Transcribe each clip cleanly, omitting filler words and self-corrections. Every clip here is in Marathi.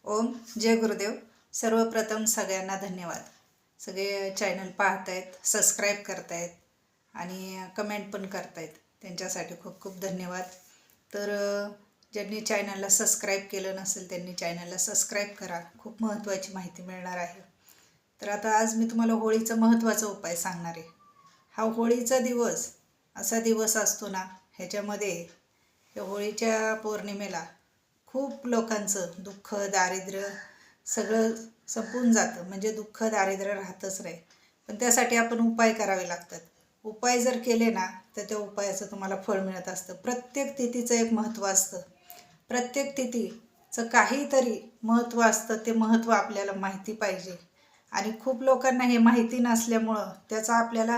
ओम जय गुरुदेव. सर्वप्रथम सगळ्यांना धन्यवाद. सगळे चॅनल पाहतायत, सबस्क्राईब करतायत आणि कमेंट पण करतायत, त्यांच्यासाठी खूप खूप धन्यवाद. तर ज्यांनी चॅनलला सबस्क्राईब केलं नसेल त्यांनी चॅनलला सबस्क्राईब करा. खूप महत्त्वाची माहिती मिळणार आहे. तर आता आज मी तुम्हाला होळीचा महत्त्वाचा उपाय सांगणार आहे. हा होळीचा दिवस असा दिवस असतो ना, ह्याच्यामध्ये या होळीच्या पौर्णिमेला खूप लोकांचं दुःख दारिद्र्य सगळं संपून जातं. म्हणजे दुःख दारिद्र्य राहतच नाही, पण त्यासाठी आपण उपाय करावे लागतात. उपाय जर केले ना तर त्या उपायाचं तुम्हाला फळ मिळत असतं. प्रत्येक तिथीचं एक महत्त्व असतं. प्रत्येक तिथीचं काहीतरी महत्त्व असतं. ते महत्त्व आपल्याला माहिती पाहिजे आणि खूप लोकांना हे माहिती नसल्यामुळं त्याचा आपल्याला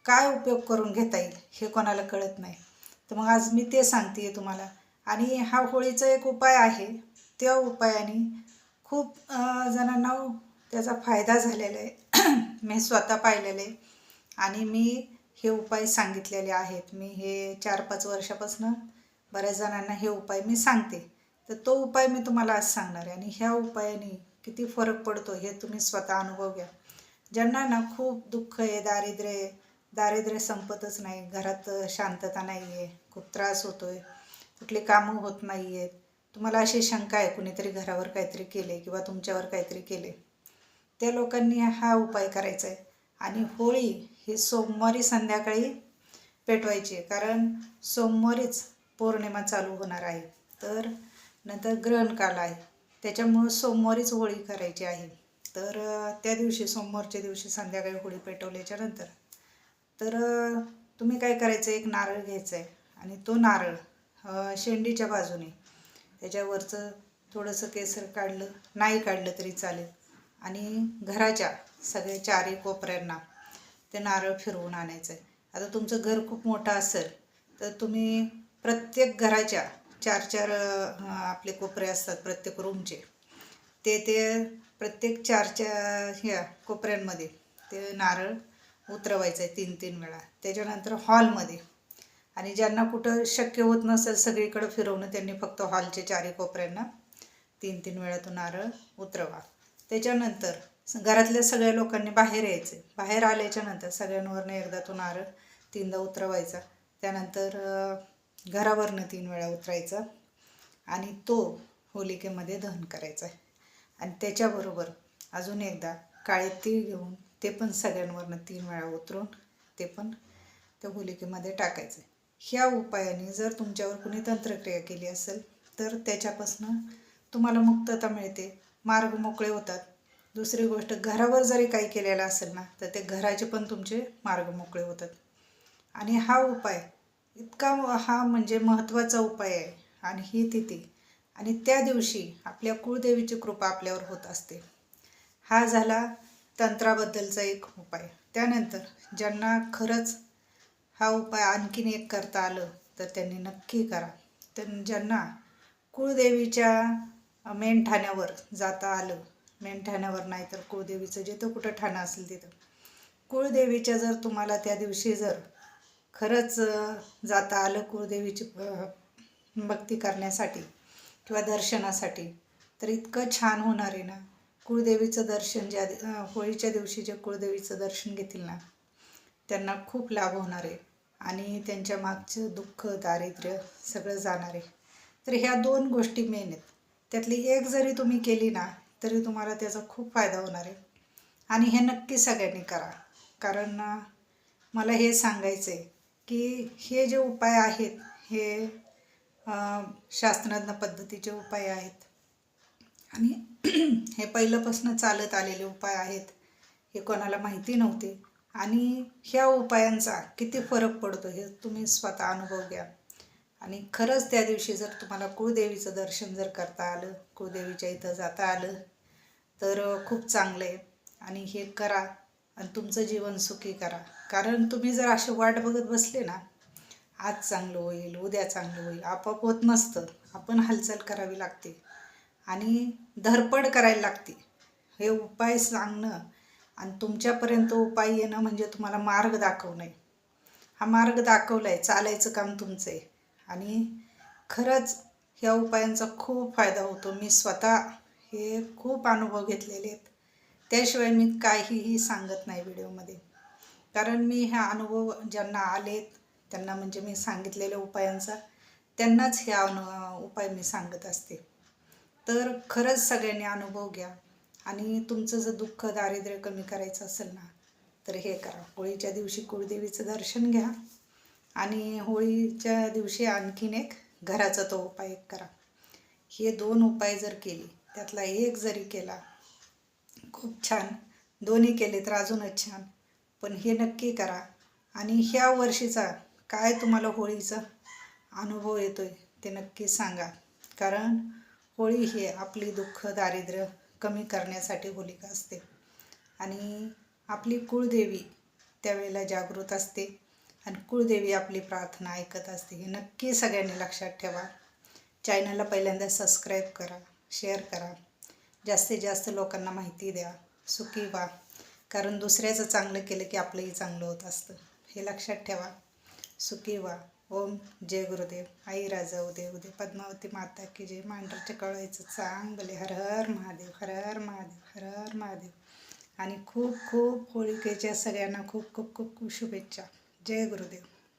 काय उपयोग करून घेता येईल हे कोणाला कळत नाही. तर मग आज मी ते सांगते तुम्हाला. आणि हा होळीचा एक उपाय आहे. त्या उपायाने खूप जणांना त्याचा फायदा झालेला आहे. मी स्वतः पाहिलेले आहे आणि मी हे उपाय सांगितलेले आहेत. मी हे 4-5 वर्षापासून बऱ्याच जणांना हे उपाय मी सांगते. तर तो उपाय मी तुम्हाला आज सांगणार आहे आणि ह्या उपायाने किती फरक पडतो हे तुम्ही स्वतः अनुभव घ्या. ज्यांना ना खूप दुःख आहे, दारिद्र्य संपतच नाही, घरात शांतता नाही आहे, खूप त्रास होतो आहे, कुठली कामं होत नाही आहेत, तुम्हाला अशी शंका आहे कुणीतरी घरावर काहीतरी केले किंवा तुमच्यावर काहीतरी केले, त्या लोकांनी हा उपाय करायचा आहे. आणि होळी ही सोमवारी संध्याकाळी पेटवायची आहे, कारण सोमवारीच पौर्णिमा चालू होणार आहे. तर नंतर ग्रहणकाल आहे, त्याच्यामुळं सोमवारीच होळी करायची आहे. तर त्या दिवशी सोमवारच्या दिवशी संध्याकाळी होळी पेटवल्याच्या नंतर तर तुम्ही काय करायचं, एक नारळ घ्यायचं आहे आणि तो नारळ शेंडीच्या बाजूने त्याच्यावरचं थोडंसं केसर काढलं, नाही काढलं तरी चालेल, आणि घराच्या सगळ्या चारही कोपऱ्यांना ते नारळ फिरवून आणायचं आहे. आता तुमचं घर खूप मोठं असेल तर तुम्ही प्रत्येक घराच्या 4-4 आपले कोपरे असतात प्रत्येक रूमचे, ते प्रत्येक 4 ह्या कोपऱ्यांमध्ये ते नारळ उतरवायचं आहे 3-3 वेळा. त्याच्यानंतर हॉलमध्ये, आणि ज्यांना कुठं शक्य होत नसेल सगळीकडं फिरवणं, त्यांनी फक्त हॉलचे 4 कोपऱ्यांना 3-3 वेळा तो नारळ उतरवा. त्याच्यानंतर घरातल्या सगळ्या लोकांनी बाहेर यायचे. बाहेर आल्याच्या नंतर सगळ्यांवरनं एकदा तो नारळ 3दा उतरवायचा. त्यानंतर घरावरनं 3 वेळा उतरायचा आणि तो होलिकेमध्ये दहन करायचा आहे. आणि त्याच्याबरोबर अजून एकदा काळे तीळ घेऊन ते पण सगळ्यांवरनं 3 वेळा उतरून ते पण त्या होलिकेमध्ये टाकायचं आहे. ह्या उपायाने जर तुमच्यावर कुणी तंत्रक्रिया केली असेल तर त्याच्यापासून तुम्हाला मुक्तता मिळते, मार्ग मोकळे होतात. दुसरी गोष्ट, घरावर जरी काही केलेलं असेल ना तर ते घराचे पण तुमचे मार्ग मोकळे होतात. आणि हा उपाय इतका हा म्हणजे महत्त्वाचा उपाय आहे. आणि ही तिथी आणि त्या दिवशी आपल्या कुळदेवीची कृपा आपल्यावर होत असते. हा झाला तंत्राबद्दलचा एक उपाय. त्यानंतर ज्यांना खरंच हा उपाय आणखीन एक करता आलं तर त्यांनी नक्की करा. तर ज्यांना कुळदेवीच्या मेनठाण्यावर जाता आलं, मेनठाण्यावर नाही तर कुळदेवीचं जिथं कुठं ठाणं असेल तिथं, कुळदेवीच्या जर तुम्हाला त्या दिवशी जर खरंच जाता आलं कुळदेवीची भक्ती करण्यासाठी किंवा दर्शनासाठी, तर इतकं छान होणार आहे ना. कुळदेवीचं दर्शन होळीच्या दिवशी जे कुळदेवीचं दर्शन घेतील ना त्यांना खूप लाभ होणार आहे आणि त्यांच्या मागचं दुःख दारिद्र्य सगळं जाणार आहे. तर ह्या 2 गोष्टी मेन आहेत. त्यातली एक जरी तुम्ही केली ना तरी तुम्हाला त्याचा खूप फायदा होणार आहे. आणि हे नक्की सगळ्यांनी करा, कारण मला हे सांगायचं आहे की हे जे उपाय आहेत हे शास्त्रज्ञ पद्धतीचे उपाय आहेत आणि हे पहिल्यापासून चालत आलेले उपाय आहेत. हे कोणाला माहिती नव्हते आणि ह्या उपायांचा किती फरक पडतो हे तुम्ही स्वतः अनुभव घ्या. आणि खरंच त्या दिवशी जर तुम्हाला कुळदेवीचं दर्शन जर करता आलं, कुळदेवीच्या इथं जाता आलं तर खूप चांगलं आहे. आणि हे करा आणि तुमचं जीवन सुखी करा. कारण तुम्ही जर अशी वाट बघत बसले ना, आज चांगलं होईल, उद्या चांगलं होईल, आपोआप होत नसतं. आपण हालचाल करावी लागते आणि धडपड करायला लागते. हे उपाय सांगणं आणि तुमच्यापर्यंत उपाय येणं म्हणजे तुम्हाला मार्ग दाखवणं. हा मार्ग दाखवला आहे, चालायचं काम तुमचं आहे. आणि खरंच ह्या उपायांचा खूप फायदा होतो. मी स्वतः हे खूप अनुभव घेतलेले आहेत. त्याशिवाय मी काहीही सांगत नाही व्हिडिओमध्ये. कारण मी हा अनुभव ज्यांना आलेत त्यांना म्हणजे मी सांगितलेल्या उपायांचा त्यांनाच हे उपाय मी सांगत असते. तर खरंच सगळ्यांनी अनुभव घ्या आणि तुमचं जर दुःख दारिद्र्य कमी करायचं असेल ना तर हे करा. होळीच्या दिवशी कुळदेवीचं दर्शन घ्या आणि होळीच्या दिवशी आणखीन एक घराचा तो उपाय करा. हे 2 उपाय जर केले, त्यातला एक जरी केला खूप छान, दोन्ही केले तर अजूनच छान. पण हे नक्की करा आणि ह्या वर्षीचा काय तुम्हाला होळीचा अनुभव येतोय ते नक्की सांगा. कारण होळी ही आपली दुःख दारिद्र्य कमी करण्यासाठी होलिका असते आणि आपली कुळदेवी त्यावेळेला जागृत असते आणि कुळदेवी आपली प्रार्थना ऐकत असते. हे नक्की सगळ्यांनी लक्षात ठेवा. चॅनलला पहिल्यांदा सबस्क्राईब करा, शेअर करा, जास्तीत जास्त लोकांना माहिती द्या. सुखी व्हा, कारण दुसऱ्याचं चांगलं केलं की आपलंही चांगलं होत असतं. हे लक्षात ठेवा. सुखी व्हा. ओम जय गुरुदेव. आई राजा उदय उदय. पद्मावती माता की जय. मांढरच्या कळवायचं चांगले. हर हर महादेव, हर हर महादेव, हर हर महादेव. आणि खूप खूप होळिकेच्या सगळ्यांना खूप खूप खूप खूप शुभेच्छा. जय गुरुदेव.